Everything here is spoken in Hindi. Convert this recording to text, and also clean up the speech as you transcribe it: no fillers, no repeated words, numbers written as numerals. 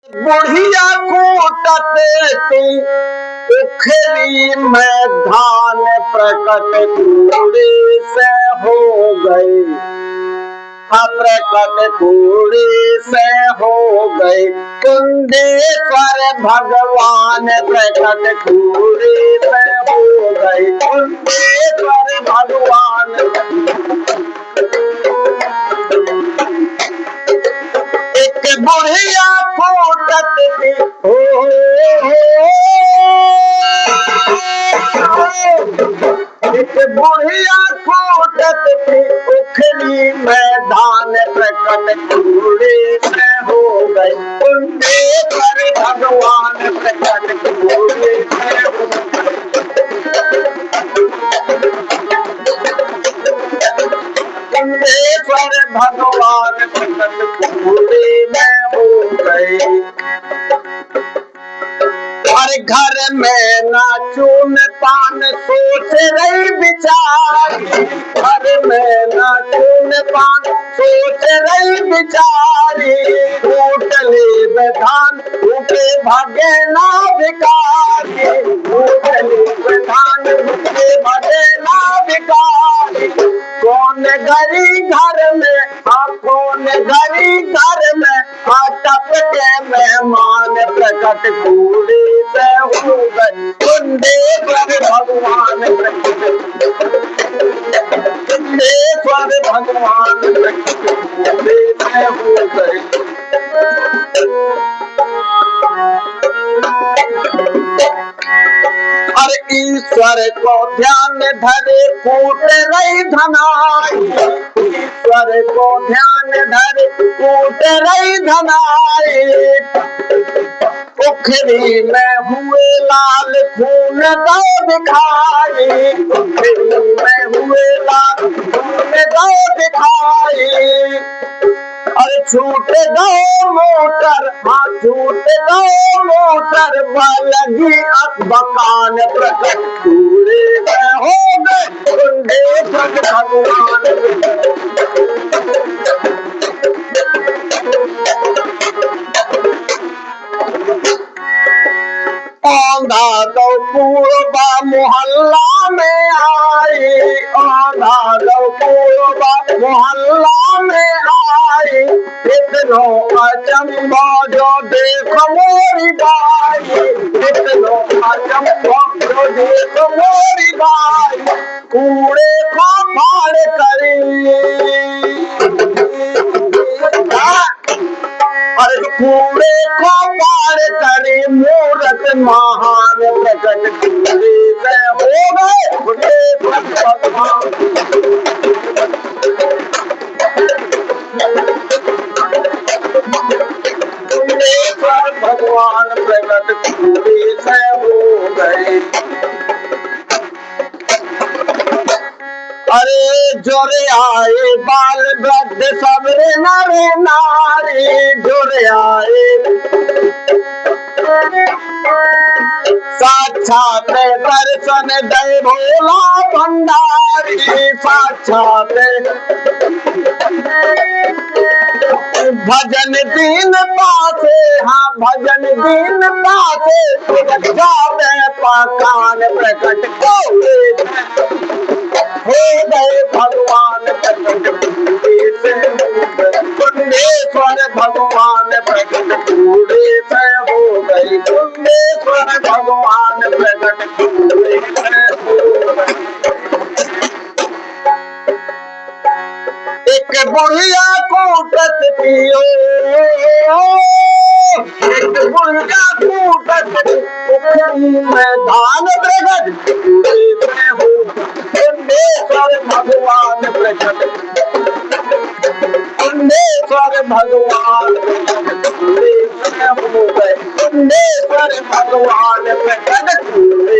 बुढ़िया कूटत तू उखरी में धान प्रकट कूड़े से हो गई। हाँ प्रकट कूड़े से हो गई। कुंडेश्वर भगवान प्रकट कूड़े से हो गई। कुंडेश्वर भगवान एक बुढ़िया कूटत थी एक बुढ़िया कूटत थी उखली में धान प्रकट कूड़े से हो गई। कुंडेश्वर भगवान प्रकट कूड़े से हो गई। कुंडेश्वर भगवान प्रकट कूड़े में हो गए। हर घर में नाचून पान सोच रही बिचारी। घर में नाचून पान सोच रही बिचारी। होटले बधान उनके भागे ना भिखारी। होटले बधान उनके भागे ना भिखारी। कौन गरी घर में कौन गरी घर में टप के मेहमान प्रकट कूड़े से हो गए। कुंडेश्वर भगवान कुंडेश्वर भगवान कूड़े से हो गए। और ईश्वर को ध्यान धरे कूट रही धनाई। ईश्वर को ध्यान धरे कूट रही धनाई। उखरी में हुए लाल खून दो दिखाई। उखरी में हुए लाल खून दो दिखाई। और छूट दो मोटर हाँ छूट दो मोटर लगी बकान प्रकट कूड़े में हो गए। कुंडेश्वर भगवान आंधा तो पूर्वा मोहल्ला में आई। आंधा तो पूर्वा मोहल्ला में आई। इतनो अचंबा जो देखो मोरी बाई। इतनो अचंबा जो देखो मोरी बाई। कूड़े को फाड़ करी अरे कूड़े को पार करे मूरत महान प्रकट कूड़े से हो गए। भगवान कुंडेश्वर भगवान प्रकट कूड़े से हो गए। अरे जोरे आए बाल वृद्ध सबरे नरे नारी। जोरे आए साक्षात दर्शन दे भोला भंडारी। साक्षात भजन दीन पासे हाँ भजन दीन पासे जावे पाकान प्रकट कूड़े हो गए। भगवान प्रकट कूड़े से कुंडेश्वर भगवान प्रकट कूड़े से हो गई। कुंडेश्वर भगवान प्रकट कूड़े से हो गई। एक बुढ़िया कूटत पियो एक बुढ़िया कूटत उखरी में धान प्रकट कूड़े से हो। कुंडेश्वर भगवान प्रकट कुंडेश्वर भगवान कूड़े से हो गए। कुंडेश्वर भगवान प्रकट कूड़े